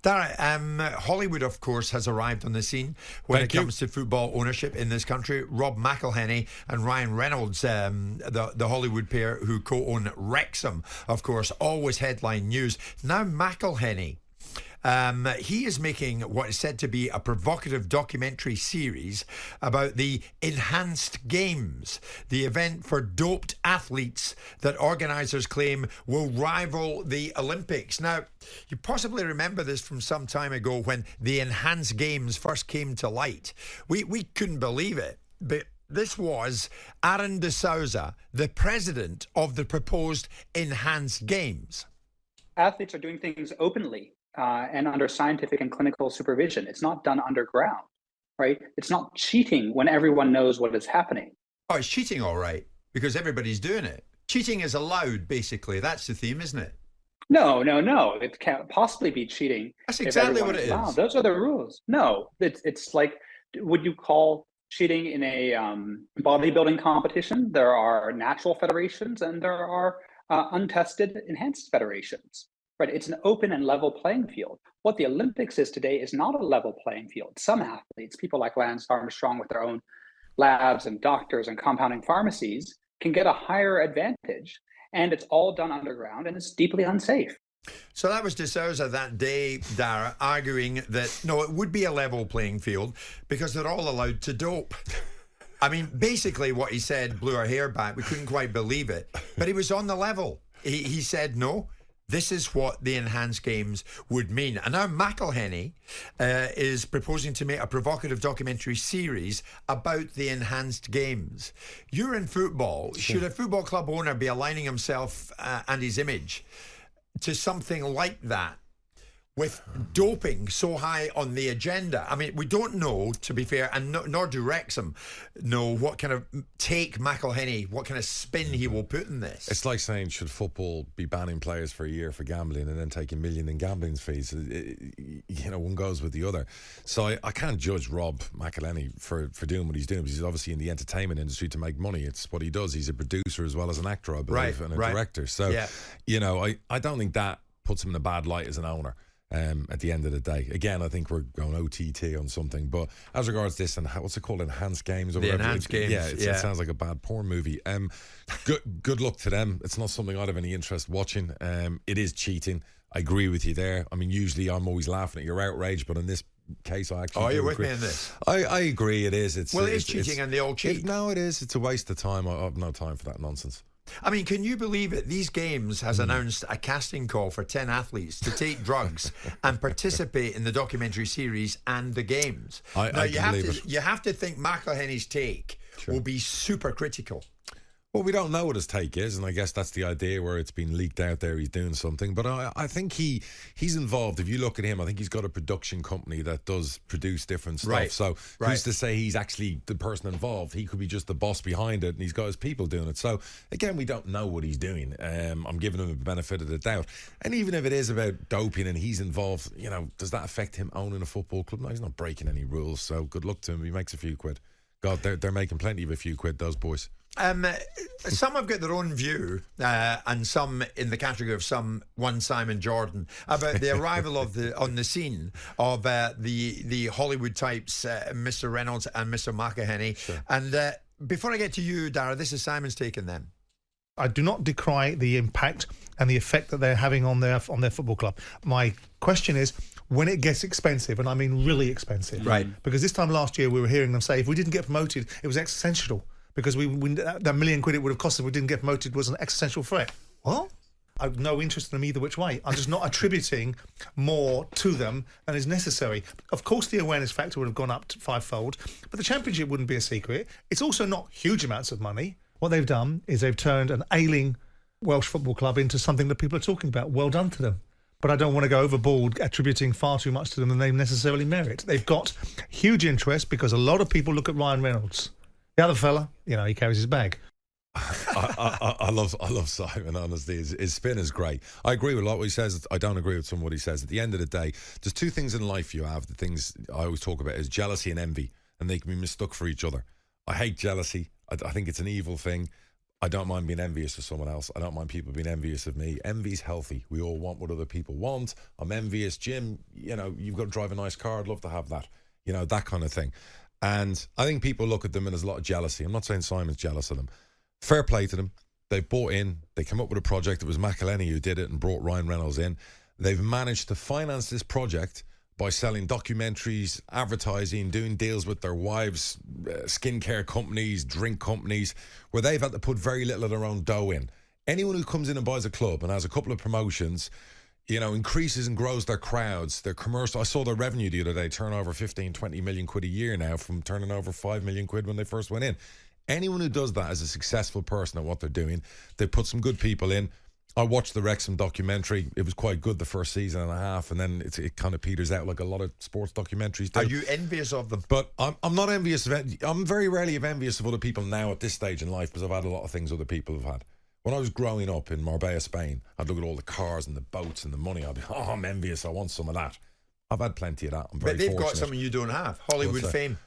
Darragh, Hollywood, of course, has arrived on the scene when it comes to football ownership in this country. Rob McElhenney and Ryan Reynolds, the Hollywood pair who co-own Wrexham, of course, always headline news. Now McElhenney, he is making what is said to be a provocative documentary series about the Enhanced Games, the event for doped athletes that organisers claim will rival the Olympics. Now, you possibly remember this from some time ago when the Enhanced Games first came to light. We couldn't believe it, but this was Aaron de Souza, the president of the proposed Enhanced Games. Athletes are doing things openly. And under scientific and clinical supervision. It's not done underground, right? It's not cheating when everyone knows what is happening. Oh, it's cheating, all right, because everybody's doing it. Cheating is allowed, basically. That's the theme, isn't it? No. It can't possibly be cheating. That's exactly what it is. Those are the rules. No, it's like, would you call cheating in a bodybuilding competition? There are natural federations and there are untested enhanced federations. Right, it's an open and level playing field. What the Olympics is today is not a level playing field. Some athletes, people like Lance Armstrong with their own labs and doctors and compounding pharmacies, can get a higher advantage. And it's all done underground and it's deeply unsafe. So that was de Souza that day, Darragh, arguing that, no, it would be a level playing field because they're all allowed to dope. I mean, basically what he said blew our hair back. We couldn't quite believe it. But he was on the level. He said no. This is what the Enhanced Games would mean. And now McElhenney is proposing to make a provocative documentary series about the Enhanced Games. You're in football. Should a football club owner be aligning himself and his image to something like that with doping so high on the agenda? I mean, we don't know, to be fair, and nor do Wrexham know what kind of take McElhenney, what kind of spin he will put in this. It's like saying, should football be banning players for a year for gambling and then taking million in gambling fees? One goes with the other. So I can't judge Rob McElhenney for doing what he's doing, because he's obviously in the entertainment industry to make money. It's what he does. He's a producer as well as an actor, I believe, and a director. So, I don't think that puts him in a bad light as an owner. At the end of the day, again, I think we're going OTT on something. But as regards this and what's it called, Enhanced Games or the whatever? Enhanced Games. It sounds like a bad porn movie. Good luck to them. It's not something I'd have any interest watching. It is cheating. I agree with you there. I mean, usually I'm always laughing at your outrage, but in this case, I actually. Oh, you're with agree. Me in this. I agree. It is. It is cheating, and they all cheat. No, it is. It's a waste of time. I have no time for that nonsense. I mean, can you believe it? These Games has announced a casting call for 10 athletes to take drugs and participate in the documentary series and the Games. You have to think McElhenney's take will be super critical. Well, we don't know what his take is, and I guess that's the idea where it's been leaked out there he's doing something. But I think he's involved. If you look at him, I think he's got a production company that does produce different stuff. Right. So who's to say he's actually the person involved? He could be just the boss behind it, and he's got his people doing it. So, again, we don't know what he's doing. I'm giving him the benefit of the doubt. And even if it is about doping and he's involved, does that affect him owning a football club? No, he's not breaking any rules, so good luck to him. He makes a few quid. God, they're making plenty of a few quid, those boys. Some have got their own view, and some in the category of one Simon Jordan, about the arrival on the scene of the Hollywood types, Mr. Reynolds and Mr. McElhenney. Sure. And before I get to you, Darragh, this is Simon's take on them. I do not decry the impact and the effect that they're having on their football club. My question is, when it gets expensive, and I mean really expensive, right? Because this time last year we were hearing them say if we didn't get promoted, it was existential. Because that £1 million it would have cost if we didn't get promoted was an existential threat. What? I have no interest in them either which way. I'm just not attributing more to them than is necessary. Of course, the awareness factor would have gone up fivefold, but the championship wouldn't be a secret. It's also not huge amounts of money. What they've done is they've turned an ailing Welsh football club into something that people are talking about. Well done to them. But I don't want to go overboard attributing far too much to them than they necessarily merit. They've got huge interest because a lot of people look at Ryan Reynolds. The other fella, he carries his bag. I love Simon, honestly. His spin is great. I agree with a lot of what he says. I don't agree with some of what he says. At the end of the day, there's two things in life you have. The things I always talk about is jealousy and envy, and they can be mistook for each other. I hate jealousy. I think it's an evil thing. I don't mind being envious of someone else. I don't mind people being envious of me. Envy's healthy. We all want what other people want. I'm envious. Jim, you know, you've got to drive a nice car. I'd love to have that. You know, that kind of thing. And I think people look at them and there's a lot of jealousy. I'm not saying Simon's jealous of them. Fair play to them. They've bought in. They came up with a project. It was McAleny who did it and brought Ryan Reynolds in. They've managed to finance this project by selling documentaries, advertising, doing deals with their wives, skincare companies, drink companies, where they've had to put very little of their own dough in. Anyone who comes in and buys a club and has a couple of promotions, you know, increases and grows their crowds, their commercial. I saw their revenue the other day turn over 15, 20 million quid a year now from turning over 5 million quid when they first went in. Anyone who does that is a successful person at what they're doing. They put some good people in. I watched the Wrexham documentary. It was quite good the first season and a half, and then it kind of peters out like a lot of sports documentaries do. Are you envious of them? But I'm not envious of it. I'm very rarely envious of other people now at this stage in life because I've had a lot of things other people have had. When I was growing up in Marbella, Spain, I'd look at all the cars and the boats and the money. I'd be, I'm envious. I want some of that. I've had plenty of that. I'm very But they've fortunate. got something you don't have. Hollywood fame.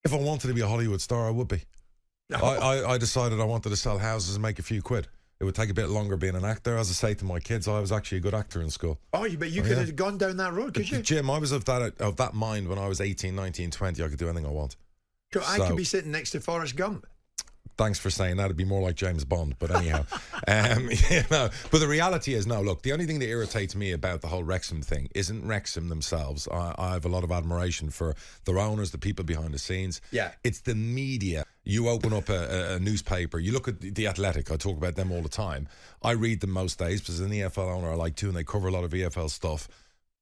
If I wanted to be a Hollywood star, I would be. I decided I wanted to sell houses and make a few quid. It would take a bit longer being an actor. As I say to my kids, I was actually a good actor in school. Oh, but you could have gone down that road, could you? Jim, I was of that mind when I was 18, 19, 20. I could do anything I want. I could be sitting next to Forrest Gump. Thanks for saying that. It'd be more like James Bond, but anyhow. You know, but the reality is, no, look, the only thing that irritates me about the whole Wrexham thing isn't Wrexham themselves. I have a lot of admiration for their owners, the people behind the scenes. Yeah. It's the media. You open up a newspaper, you look at The Athletic, I talk about them all the time. I read them most days because as an EFL owner I like to, and they cover a lot of EFL stuff.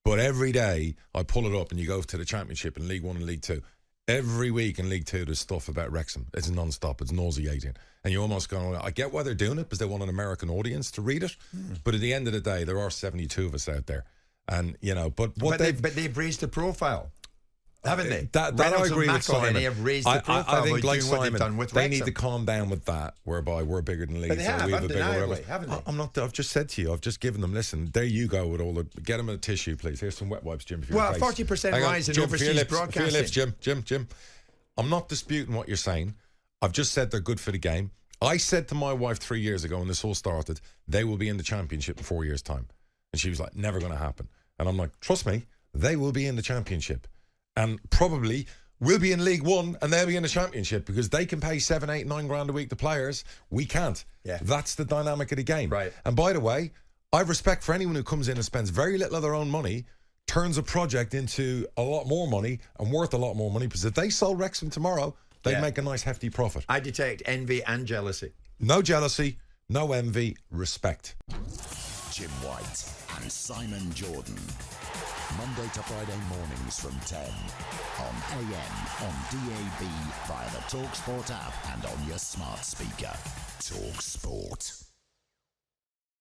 But every day I pull it up and you go to the Championship in League 1 and League 2. Every week in League 2 there's stuff about Wrexham. It's non-stop, it's nauseating. And you almost go, I get why they're doing it because they want an American audience to read it. But at the end of the day, there are 72 of us out there. And, you know, but they've raised the profile. Haven't they? That I agree with Simon. They have raised the profile. I think, like Simon, with they Wrexham. need to calm down with that, whereby we're bigger than Leeds. But they have, we have a bigger undeniably, haven't they? I'm not. I've just said to you. I've just given them. Listen, there you go with all the. Get them a tissue, please. Here's some wet wipes, Jim. For your face. 40% rise in overseas broadcasting. For your lips, Jim. I'm not disputing what you're saying. I've just said they're good for the game. I said to my wife 3 years ago when this all started, they will be in the Championship in 4 years' time, and she was like, never going to happen. And I'm like, trust me, they will be in the Championship. And probably we'll be in League 1 and they'll be in the Championship because they can pay 7, 8, 9 grand a week to players. We can't. Yeah. That's the dynamic of the game. Right. And by the way, I have respect for anyone who comes in and spends very little of their own money, turns a project into a lot more money and worth a lot more money, because if they sold Wrexham tomorrow, they'd make a nice hefty profit. I detect envy and jealousy. No jealousy, no envy, respect. Jim White and Simon Jordan. Monday to Friday mornings from 10 on AM, on DAB, via the talkSPORT app and on your smart speaker. talkSPORT.